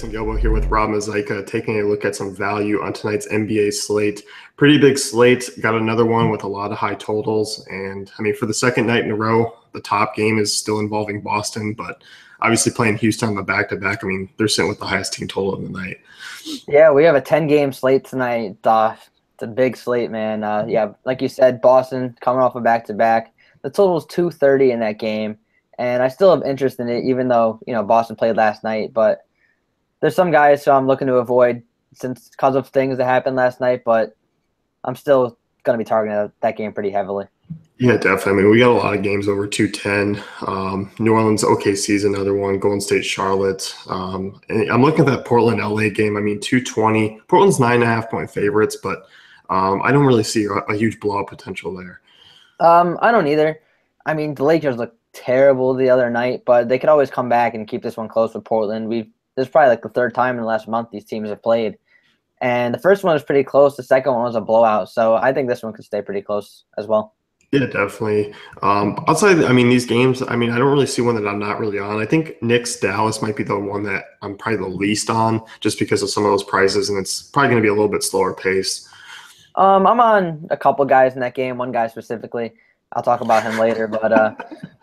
Justin Gilbo here with Rob Mazaika, taking a look at some value on tonight's NBA slate. Pretty big slate. Got another one with a lot of high totals. And, I mean, for the second night in a row, the top game is still involving Boston. But obviously playing Houston on the back-to-back, I mean, they're sitting with the highest team total of the night. Yeah, we have a 10-game slate tonight. It's a big slate, man. Yeah, like you said, Boston coming off a back-to-back. The total is 230 in that game. And I still have interest in it, even though, Boston played last night. But there's some guys who I'm looking to avoid because of things that happened last night. But I'm still going to be targeting that game pretty heavily. Yeah, definitely. I mean, we got a lot of games over 210. New Orleans, OKC is another one. Golden State, Charlotte. And I'm looking at that Portland, LA game. I mean, 220. Portland's 9.5-point favorites, but I don't really see a huge blowout potential there. I don't either. I mean, the Lakers look terrible the other night, but they could always come back and keep this one close with Portland. This is probably like the third time in the last month these teams have played. And the first one was pretty close. The second one was a blowout. So I think this one could stay pretty close as well. Yeah, definitely. Outside, I mean, these games, I mean, I don't really see one that I'm not really on. I think Knicks Dallas might be the one that I'm probably the least on just because of some of those prices, and it's probably going to be a little bit slower pace. I'm on a couple guys in that game, one guy specifically. I'll talk about him later, but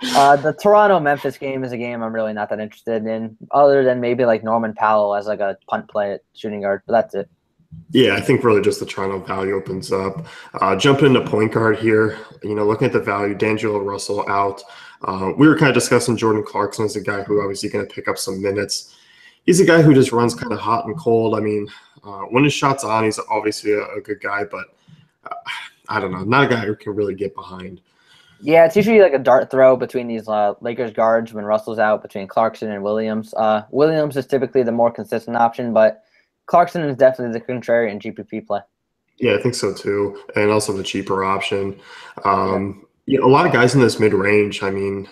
the Toronto-Memphis game is a game I'm really not that interested in, other than maybe like Norman Powell as like a punt play at shooting guard, but that's it. Yeah, I think really just the Toronto value opens up. Jumping into point guard here, looking at the value, D'Angelo Russell out. We were kind of discussing Jordan Clarkson as a guy who obviously going to pick up some minutes. He's a guy who just runs kind of hot and cold. I mean, when his shot's on, he's obviously a good guy, but I don't know, not a guy who can really get behind. Yeah, it's usually like a dart throw between these Lakers guards when Russell's out, between Clarkson and Williams. Williams is typically the more consistent option, but Clarkson is definitely the contrarian GPP play. Yeah, I think so too, and also the cheaper option. A lot of guys in this mid-range. I mean,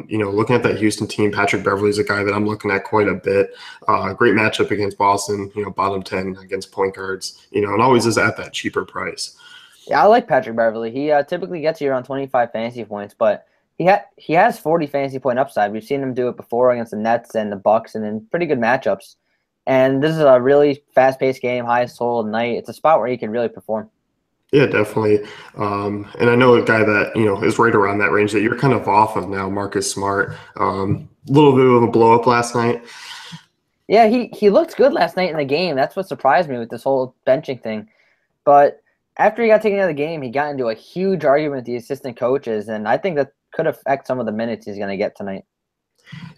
looking at that Houston team, Patrick Beverley is a guy that I'm looking at quite a bit. Great matchup against Boston, bottom 10 against point guards, and always is at that cheaper price. Yeah, I like Patrick Beverley. He typically gets you around 25 fantasy points, but he has 40 fantasy point upside. We've seen him do it before against the Nets and the Bucks, and in pretty good matchups. And this is a really fast-paced game, highest total of the night. It's a spot where he can really perform. Yeah, definitely. And I know a guy that, is right around that range that you're kind of off of now, Marcus Smart. A little bit of a blow-up last night. Yeah, he looked good last night in the game. That's what surprised me with this whole benching thing. But after he got taken out of the game, he got into a huge argument with the assistant coaches, and I think that could affect some of the minutes he's going to get tonight.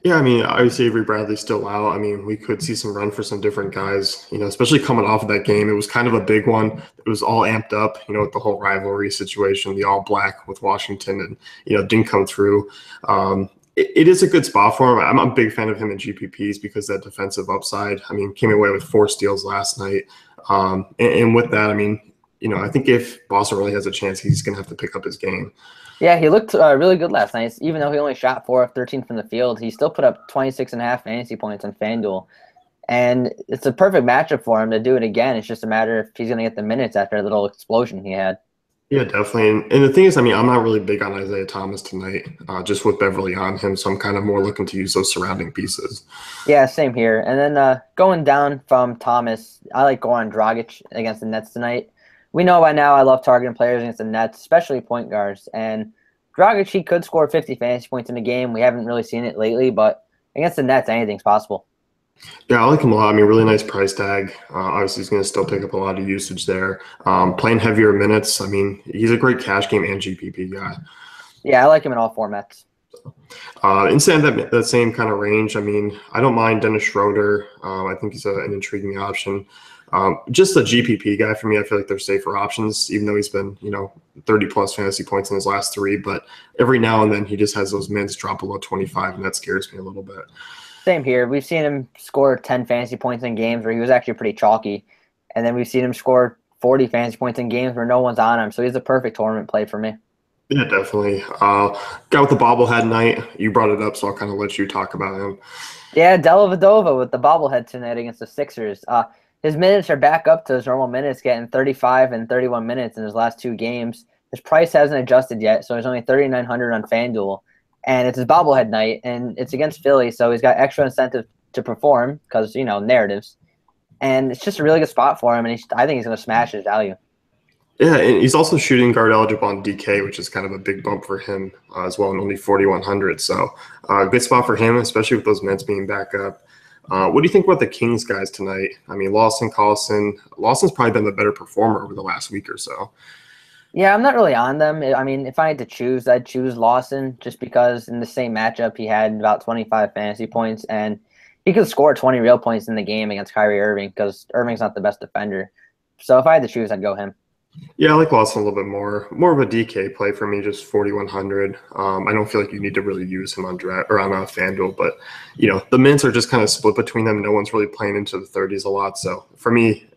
Yeah, I mean, obviously Avery Bradley's still out. I mean, we could see some run for some different guys, especially coming off of that game. It was kind of a big one. It was all amped up, with the whole rivalry situation, the all black with Washington, and, didn't come through. It is a good spot for him. I'm a big fan of him in GPPs because that defensive upside, I mean, came away with 4 steals last night. And with that, I mean, I think if Boston really has a chance, he's going to have to pick up his game. Yeah, he looked really good last night. Even though he only shot 4 of 13 from the field, he still put up 26.5 fantasy points on FanDuel. And it's a perfect matchup for him to do it again. It's just a matter if he's going to get the minutes after a little explosion he had. Yeah, definitely. And the thing is, I mean, I'm not really big on Isaiah Thomas tonight, just with Beverly on him. So I'm kind of more looking to use those surrounding pieces. Yeah, same here. And then going down from Thomas, I like Goran Dragic against the Nets tonight. We know by now I love targeting players against the Nets, especially point guards. And Dragic, he could score 50 fantasy points in a game. We haven't really seen it lately, but against the Nets, anything's possible. Yeah, I like him a lot. I mean, really nice price tag. Obviously, he's going to still pick up a lot of usage there. Playing heavier minutes. I mean, he's a great cash game and GPP guy. Yeah, I like him in all formats. Inside that same kind of range, I mean, I don't mind Dennis Schroeder. I think he's an intriguing option. Just a GPP guy for me. I feel like they're safer options, even though he's been, 30-plus fantasy points in his last 3. But every now and then he just has those minutes drop below 25, and that scares me a little bit. Same here. We've seen him score 10 fantasy points in games where he was actually pretty chalky. And then we've seen him score 40 fantasy points in games where no one's on him. So he's a perfect tournament play for me. Yeah, definitely. Guy with the bobblehead night. You brought it up, so I'll kind of let you talk about him. Yeah, Dellavedova with the bobblehead tonight against the Sixers. His minutes are back up to his normal minutes, getting 35 and 31 minutes in his last 2 games. His price hasn't adjusted yet, so he's only $3,900 on FanDuel. And it's his bobblehead night, and it's against Philly, so he's got extra incentive to perform because, narratives. And it's just a really good spot for him, and I think he's going to smash his value. Yeah, and he's also shooting guard eligible on DK, which is kind of a big bump for him as well, and only 4,100. So good spot for him, especially with those minutes being back up. What do you think about the Kings guys tonight? I mean, Lawson, Collison. Lawson's probably been the better performer over the last week or so. Yeah, I'm not really on them. I mean, if I had to choose, I'd choose Lawson just because in the same matchup he had about 25 fantasy points, and he could score 20 real points in the game against Kyrie Irving because Irving's not the best defender. So if I had to choose, I'd go him. Yeah, I like Lawson a little bit more. More of a DK play for me, just 4,100. I don't feel like you need to really use him on draft or on FanDuel, but the mints are just kind of split between them. No one's really playing into the 30s a lot. So for me,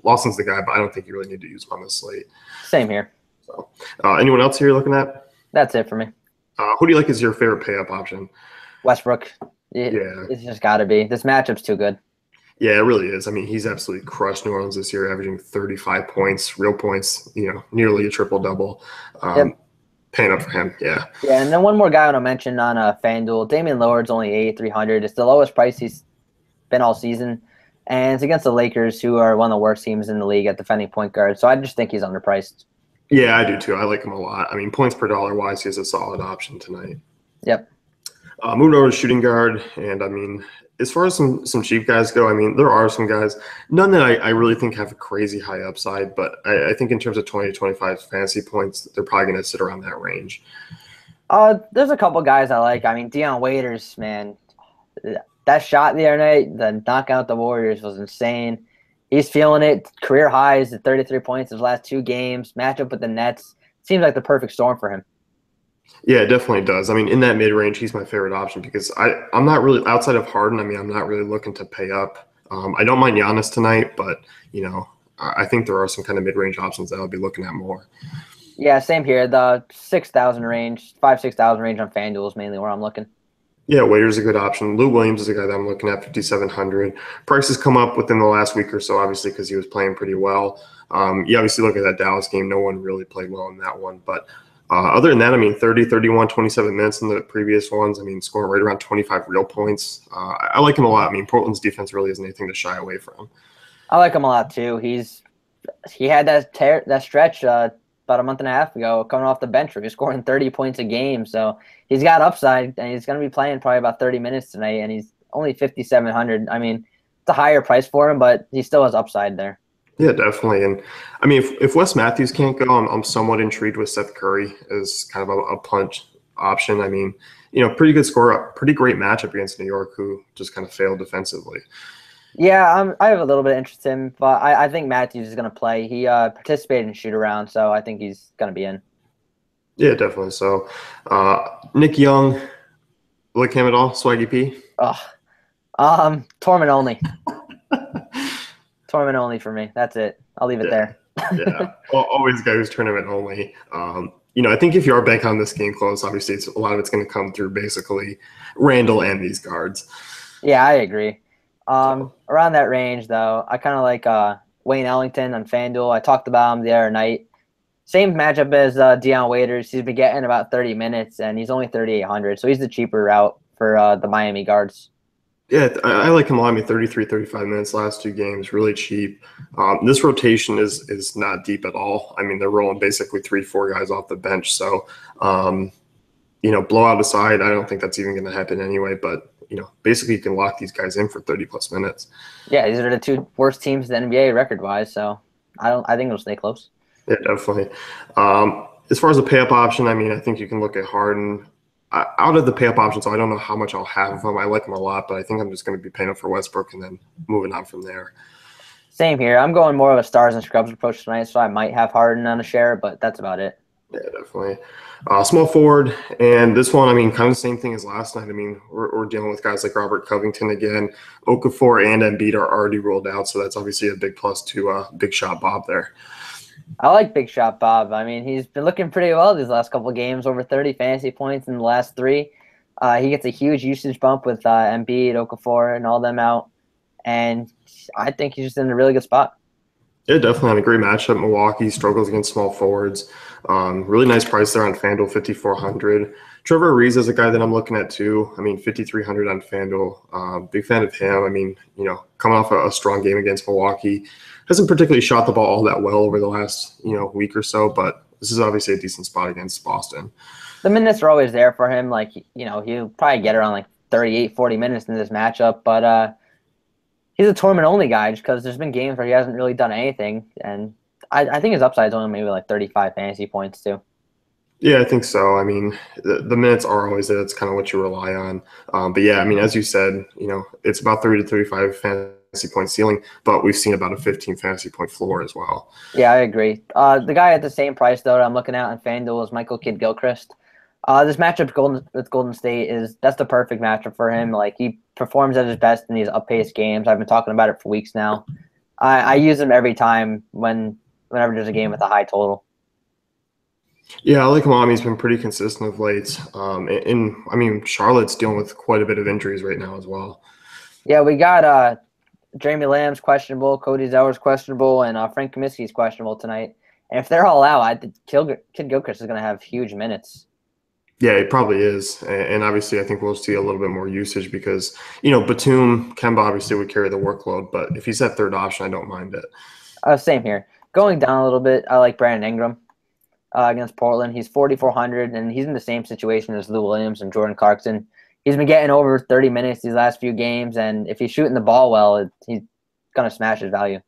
Lawson's the guy, but I don't think you really need to use him on this slate. Same here. So, anyone else here you're looking at? That's it for me. Who do you like as your favorite pay up option? Westbrook. Yeah, it's just got to be. This matchup's too good. Yeah, it really is. I mean, he's absolutely crushed New Orleans this year, averaging 35 points, real points, nearly a triple-double. Yep. Paying up for him, yeah. Yeah, and then one more guy I want to mention on FanDuel. Damian Lillard's only 8,300. It's the lowest price he's been all season, and it's against the Lakers, who are one of the worst teams in the league at defending point guard. So I just think he's underpriced. Yeah, I do too. I like him a lot. I mean, points per dollar wise, he's a solid option tonight. Yep. Moving over to shooting guard, and I mean, as far as some cheap guys go, I mean, there are some guys, none that I really think have a crazy high upside, but I think in terms of 20 to 25 fantasy points, they're probably going to sit around that range. There's a couple guys I like. I mean, Dion Waiters, man, that shot the other night, the knockout the Warriors was insane. He's feeling it. Career highs at 33 points in his last 2 games. Matchup with the Nets. Seems like the perfect storm for him. Yeah, it definitely does. I mean, in that mid-range, he's my favorite option because I'm not really, outside of Harden, I mean, I'm not really looking to pay up. I don't mind Giannis tonight, but, I think there are some kind of mid-range options that I'll be looking at more. Yeah, same here. The 6,000 range, 6,000 range on FanDuel is mainly where I'm looking. Yeah, Waiter's a good option. Lou Williams is a guy that I'm looking at, 5,700. Prices come up within the last week or so, obviously, because he was playing pretty well. You obviously look at that Dallas game. No one really played well in that one, but other than that, I mean, 30, 31, 27 minutes in the previous ones. I mean, scoring right around 25 real points. I like him a lot. I mean, Portland's defense really isn't anything to shy away from. I like him a lot, too. He had that stretch about a month and a half ago coming off the bench where he was scoring 30 points a game. So he's got upside, and he's going to be playing probably about 30 minutes tonight, and he's only 5,700. I mean, it's a higher price for him, but he still has upside there. Yeah, definitely. And I mean, if Wes Matthews can't go, I'm somewhat intrigued with Seth Curry as kind of a punch option. I mean, pretty good score, pretty great matchup against New York, who just kind of failed defensively. Yeah, I have a little bit of interest in him, but I think Matthews is going to play. He participated in shoot-around, so I think he's going to be in. Yeah, definitely. So, Nick Young, like him at all? Swaggy P? Torment only. Tournament only for me. That's it. I'll leave it there. Yeah. Well, always a guy who's tournament only. I think if you are banking on this game close, obviously a lot of it's going to come through basically Randall and these guards. Yeah, I agree. Around that range, though, I kind of like Wayne Ellington on FanDuel. I talked about him the other night. Same matchup as Dion Waiters. He's been getting about 30 minutes, and he's only 3,800, so he's the cheaper route for the Miami guards. Yeah, I like him a lot. I mean, 33, 35 minutes last 2 games, really cheap. This rotation is not deep at all. I mean, they're rolling basically 3-4 guys off the bench. So, blowout aside, I don't think that's even going to happen anyway. But, basically you can lock these guys in for 30-plus minutes. Yeah, these are the 2 worst teams in the NBA record-wise. So, I think it'll stay close. Yeah, definitely. As far as the pay-up option, I mean, I think you can look at Harden. Out of the pay-up options, so I don't know how much I'll have of them. I like them a lot, but I think I'm just going to be paying up for Westbrook and then moving on from there. Same here. I'm going more of a stars and scrubs approach tonight, so I might have Harden on a share, but that's about it. Yeah, definitely. Small forward, and this one, I mean, kind of the same thing as last night. I mean, we're dealing with guys like Robert Covington again. Okafor and Embiid are already rolled out, so that's obviously a big plus to Big Shot Bob there. I like Big Shot Bob. I mean, he's been looking pretty well these last couple of games, over 30 fantasy points in the last 3. He gets a huge usage bump with Embiid, Okafor, and all them out, and I think he's just in a really good spot. Yeah, definitely on a great matchup. Milwaukee struggles against small forwards. Really nice price there on FanDuel, 5,400. Trevor Ariza is a guy that I'm looking at too. I mean, 5,300 on FanDuel. Big fan of him. I mean, coming off a strong game against Milwaukee, hasn't particularly shot the ball all that well over the last week or so, but this is obviously a decent spot against Boston. The minutes are always there for him. Like, he'll probably get around like 38, 40 minutes in this matchup, but he's a tournament only guy just because there's been games where he hasn't really done anything, and I think his upside is only maybe like 35 fantasy points too. Yeah, I think so. I mean, the minutes are always there. That's kind of what you rely on. But yeah, I mean, as you said, it's about 30 to 35 fantasy point ceiling, but we've seen about a 15 fantasy point floor as well. Yeah, I agree. The guy at the same price though that I'm looking at on FanDuel is Michael Kidd-Gilchrist. This matchup with Golden State that's the perfect matchup for him. Like he performs at his best in these up-paced games. I've been talking about it for weeks now. I use him every time whenever there's a game with a high total. Yeah, I like him. He's been pretty consistent of late. And I mean, Charlotte's dealing with quite a bit of injuries right now as well. Yeah, we got Jeremy Lamb's questionable, Cody Zeller's questionable, and Frank Kaminsky's questionable tonight. And if they're all out, I think Kidd-Gilchrist is going to have huge minutes. Yeah, it probably is. And obviously, I think we'll see a little bit more usage because, Batum, Kemba obviously would carry the workload. But if he's that third option, I don't mind it. Same here. Going down a little bit, I like Brandon Ingram against Portland. He's 4,400, and he's in the same situation as Lou Williams and Jordan Clarkson. He's been getting over 30 minutes these last few games, and if he's shooting the ball well, he's going to smash his value.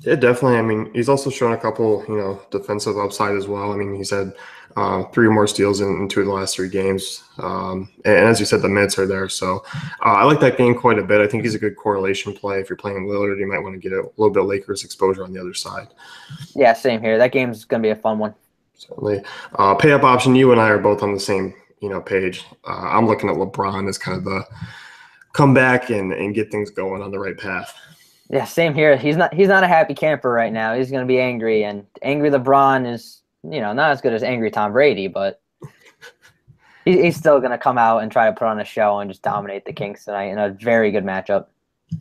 Yeah, definitely. I mean, he's also shown a couple, defensive upside as well. I mean, he's had 3 or more steals in 2 of the last 3 games. And as you said, the minutes are there. So I like that game quite a bit. I think he's a good correlation play. If you're playing Lillard, you might want to get a little bit of Lakers exposure on the other side. Yeah, same here. That game's going to be a fun one. Certainly. Pay up option, you and I are both on the same, page. I'm looking at LeBron as kind of the comeback and get things going on the right path. Yeah, same here. He's not a happy camper right now. He's going to be angry, and angry LeBron is, not as good as angry Tom Brady, but he's still going to come out and try to put on a show and just dominate the Kings tonight in a very good matchup.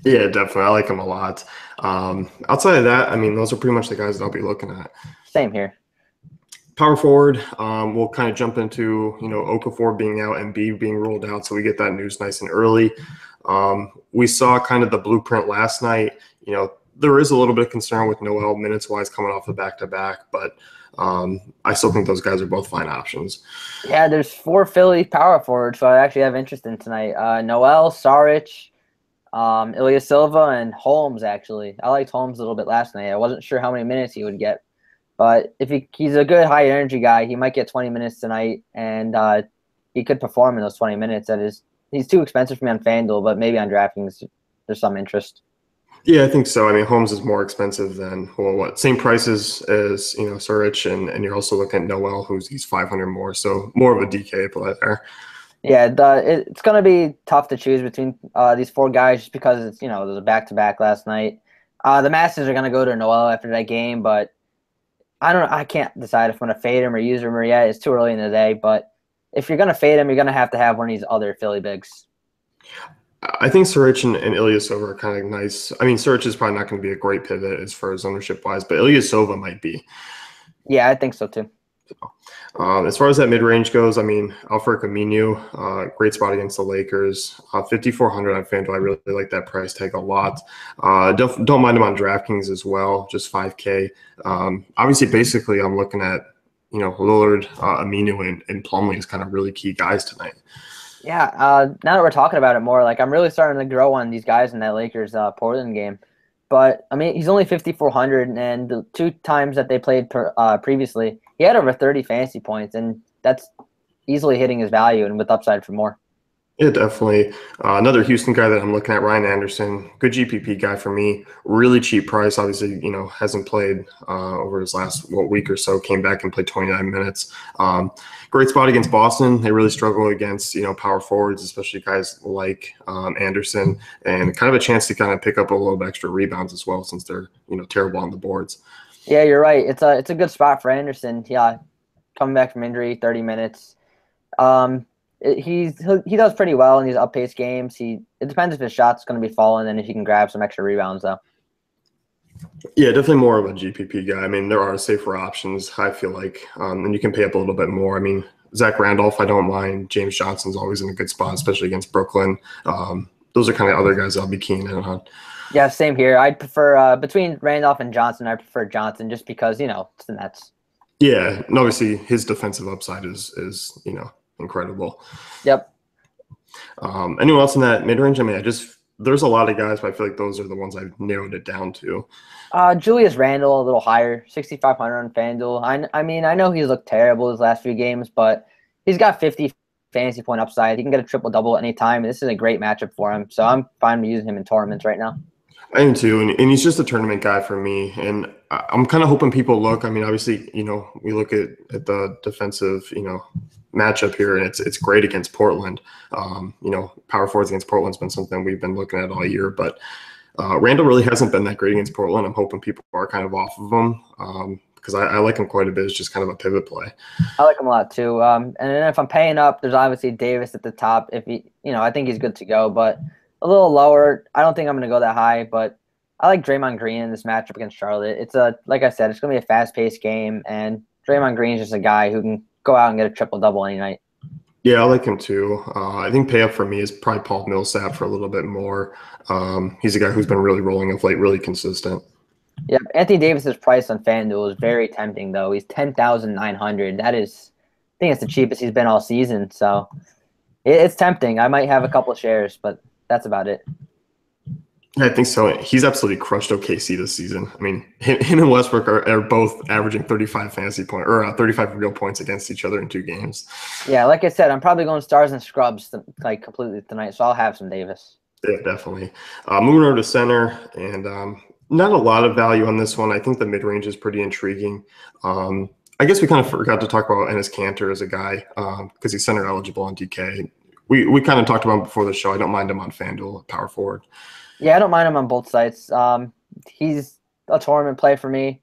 Yeah, definitely. I like him a lot. Outside of that, I mean, those are pretty much the guys that I'll be looking at. Same here. Power forward, we'll kind of jump into, Okafor being out and B being ruled out, so we get that news nice and early. We saw kind of the blueprint last night. There is a little bit of concern with Noel minutes-wise coming off the back-to-back, but I still think those guys are both fine options. Yeah, there's 4 Philly power forwards, so I actually have interest in tonight. Noel, Saric, Ilya Silva, and Holmes, actually. I liked Holmes a little bit last night. I wasn't sure how many minutes he would get. But if he's a good high-energy guy, he might get 20 minutes tonight, and he could perform in those 20 minutes. He's too expensive for me on FanDuel, but maybe on DraftKings there's some interest. Yeah, I think so. I mean, Holmes is more expensive than same prices as Saric, and you're also looking at Noel, he's 500 more, so more of a DK play there. Yeah, it's going to be tough to choose between these 4 guys just because it's there's a back-to-back last night. The masses are going to go to Noel after that game, but I can't decide if I'm going to fade him or use him or yet. It's too early in the day, but if you're going to fade him, you're going to have one of these other Philly bigs. I think Saric and Ilyasova are kind of nice. I mean, Saric is probably not going to be a great pivot as far as ownership-wise, but Ilyasova might be. Yeah, I think so too. As far as that mid-range goes, I mean, Alfred Camino, great spot against the Lakers. 5,400 on FanDuel. I really like that price tag a lot. Don't mind him on DraftKings as well, just 5K. Obviously, basically, I'm looking at, Lillard, Aminu, and Plumlee as kind of really key guys tonight. Yeah, now that we're talking about it more, like I'm really starting to grow on these guys in that Lakers Portland game. But I mean, he's only 5,400, and the 2 times that they played previously, he had over 30 fantasy points, and that's easily hitting his value and with upside for more. Yeah, definitely. Another Houston guy that I'm looking at, Ryan Anderson, good GPP guy for me. Really cheap price. Obviously, hasn't played over his last week or so. Came back and played 29 minutes. Great spot against Boston. They really struggle against power forwards, especially guys like Anderson, and kind of a chance to kind of pick up a little bit extra rebounds as well, since they're terrible on the boards. Yeah, you're right. It's a good spot for Anderson. Yeah, coming back from injury, 30 minutes. He does pretty well in these up-paced games. It depends if his shot's going to be falling and if he can grab some extra rebounds, though. Yeah, definitely more of a GPP guy. I mean, there are safer options, I feel like, and you can pay up a little bit more. I mean, Zach Randolph, I don't mind. James Johnson's always in a good spot, especially against Brooklyn. Those are kind of other guys I'll be keen in on. Yeah, same here. I'd prefer between Randolph and Johnson. I prefer Johnson just because it's the Nets. Yeah, and obviously his defensive upside is incredible. Yep. Anyone else in that mid range? I mean, there's a lot of guys, but I feel like those are the ones I've narrowed it down to. Julius Randle a little higher, 6,500 on FanDuel. I mean, I know he's looked terrible his last few games, but he's got 50 fantasy point upside. He can get a triple double anytime. This is a great matchup for him, so I'm fine using him in tournaments right now. I am too, and he's just a tournament guy for me. And I'm kind of hoping people look. I mean, obviously, we look at the defensive, matchup here, and it's great against Portland. Power forwards against Portland's been something we've been looking at all year, but Randall really hasn't been that great against Portland. I'm hoping people are kind of off of him because I like him quite a bit. It's just kind of a pivot play. I like him a lot too. And then if I'm paying up, there's obviously Davis at the top. If I think he's good to go, but a little lower. I don't think I'm going to go that high, but I like Draymond Green in this matchup against Charlotte. Like I said, it's going to be a fast-paced game, and Draymond Green is just a guy who can go out and get a triple-double any night. Yeah, I like him too. I think pay up for me is probably Paul Millsap for a little bit more. He's a guy who's been really rolling of late, really consistent. Yeah, Anthony Davis's price on FanDuel is very tempting, though. He's 10,900. I think it's the cheapest he's been all season. So it's tempting. I might have a couple of shares, but that's about it. I think so. He's absolutely crushed OKC this season. I mean, him and Westbrook are both averaging 35 fantasy point or 35 real points against each other in 2 games. Yeah, like I said, I'm probably going stars and scrubs completely tonight, so I'll have some Davis. Yeah, definitely. Moving over to center, and not a lot of value on this one. I think the mid range is pretty intriguing. I guess we kind of forgot to talk about Enes Kanter as a guy because he's center eligible on DK. We kind of talked about him before the show. I don't mind him on FanDuel, power forward. Yeah, I don't mind him on both sides. He's a tournament play for me.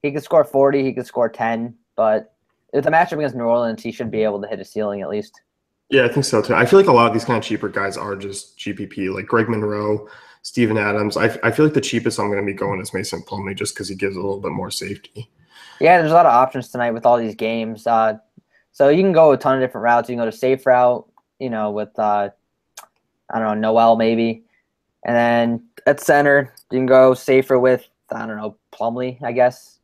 He could score 40, he could score 10, but with the matchup against New Orleans, he should be able to hit a ceiling at least. Yeah, I think so too. I feel like a lot of these kind of cheaper guys are just GPP, like Greg Monroe, Steven Adams. I feel like the cheapest I'm going to be going is Mason Plumlee just because he gives a little bit more safety. Yeah, there's a lot of options tonight with all these games. So you can go a ton of different routes. You can go to safe route, with, I don't know, Noel maybe. And then at center, you can go safer with, I don't know, Plumlee, I guess.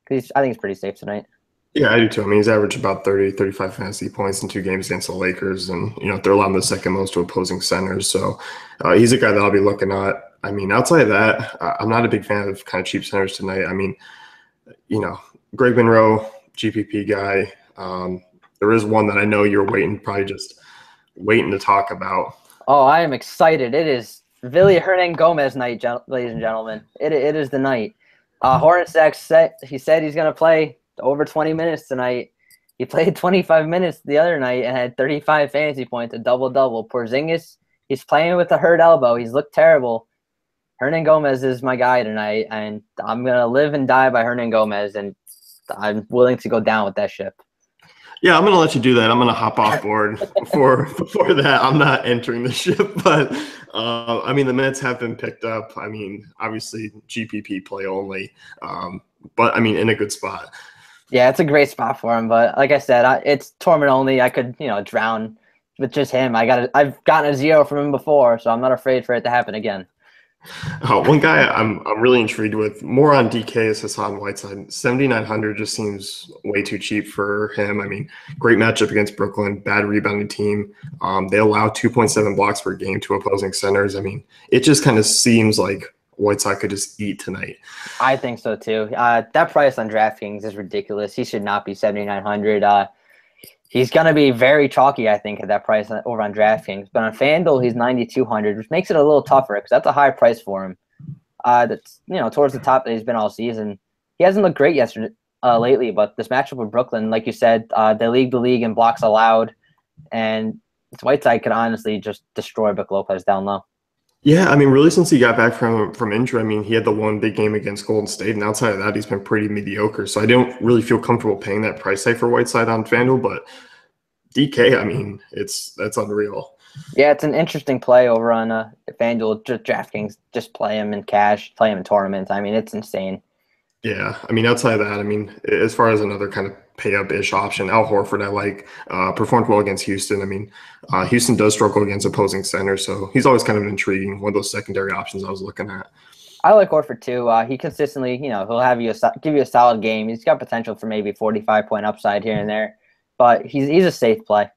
I think he's pretty safe tonight. Yeah, I do too. I mean, he's averaged about 30, 35 fantasy points in 2 games against the Lakers. And, they're allowing the second most to opposing centers. So he's a guy that I'll be looking at. I mean, outside of that, I'm not a big fan of kind of cheap centers tonight. I mean, Greg Monroe, GPP guy. There is one that I know you're probably just waiting to talk about. Oh, I am excited. It is Willy Hernangomez night, ladies and gentlemen. It is the night. Hornacek he said he's going to play over 20 minutes tonight. He played 25 minutes the other night and had 35 fantasy points, a double-double. Porzingis, he's playing with a hurt elbow. He's looked terrible. Hernangomez is my guy tonight, and I'm going to live and die by Hernangomez, and I'm willing to go down with that ship. Yeah, I'm going to let you do that. I'm going to hop off board before that. I'm not entering the ship, but I mean, the minutes have been picked up. I mean, obviously GPP play only, but I mean, in a good spot. Yeah, it's a great spot for him, but like I said, it's tournament only. I could, drown with just him. I've gotten a 0 from him before, so I'm not afraid for it to happen again. One guy I'm really intrigued with, more on DK, is Hassan Whiteside. 7,900 just seems way too cheap for him. I mean, great matchup against Brooklyn, bad rebounding team. They allow 2.7 blocks per game to opposing centers. I mean, it just kind of seems like Whiteside could just eat tonight. I think so too. That price on DraftKings is ridiculous. He should not be 7,900. He's going to be very chalky, I think, at that price over on DraftKings. But on FanDuel, he's 9,200, which makes it a little tougher because that's a high price for him. That's towards the top that he's been all season. He hasn't looked great lately, but this matchup with Brooklyn, like you said, they lead the league in blocks allowed, and Whiteside could honestly just destroy Brook Lopez down low. Yeah, I mean, really, since he got back from injury, I mean, he had the one big game against Golden State, and outside of that, he's been pretty mediocre. So I don't really feel comfortable paying that price tag for Whiteside on FanDuel, but DK, I mean, that's unreal. Yeah, it's an interesting play over on FanDuel DraftKings. Just play him in cash, play him in tournaments. I mean, it's insane. Yeah, I mean, outside of that, I mean, as far as another kind of pay up ish option, Al Horford, I like, performed well against Houston. I mean, Houston does struggle against opposing centers, so he's always kind of intriguing. One of those secondary options I was looking at. I like Horford too. He consistently, he'll have give you a solid game. He's got potential for maybe 45-point upside here and there, but he's a safe play.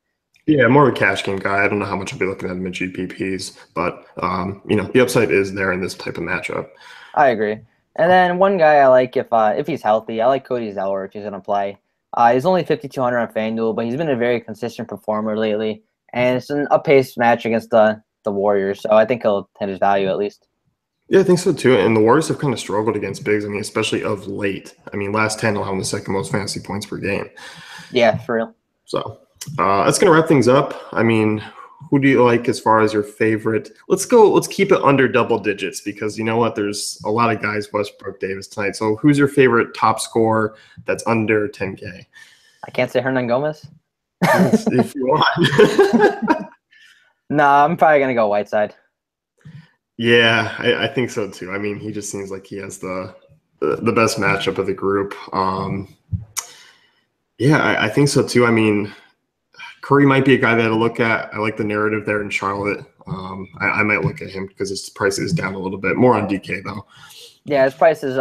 Yeah, more of a cash game guy. I don't know how much I'll be looking at him in GPPs, but the upside is there in this type of matchup. I agree. And then one guy I like if he's healthy, I like Cody Zeller if he's gonna play. He's only 5,200 on FanDuel, but he's been a very consistent performer lately, and it's an up-paced match against the Warriors, so I think he'll hit his value at least. Yeah, I think so too. And the Warriors have kind of struggled against bigs. I mean, especially of late. I mean, last 10 allowing the second most fantasy points per game. Yeah, for real. So that's going to wrap things up. I mean, who do you like as far as your favorite? Let's keep it under double digits because you know what? There's a lot of guys, Westbrook, Davis tonight. So who's your favorite top scorer that's under 10K? I can't say Hernan Gomez. If you want. No, I'm probably going to go Whiteside. Yeah, I think so too. I mean, he just seems like he has the best matchup of the group. Yeah, I think so too. I mean, Curry might be a guy that I'll look at. I like the narrative there in Charlotte. I might look at him because his price is down a little bit. More on DK though. Yeah, his price is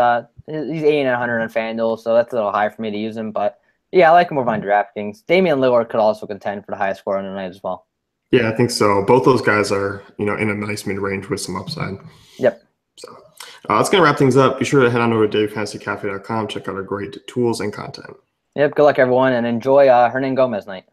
he's 8,900 on FanDuel, so that's a little high for me to use him. But yeah, I like him over on DraftKings. Damian Lillard could also contend for the highest score on the night as well. Yeah, I think so. Both those guys are, in a nice mid-range with some upside. Yep. So that's going to wrap things up. Be sure to head on over to dailyfantasycafe.com. Check out our great tools and content. Yep. Good luck, everyone, and enjoy Hernan Gomez night.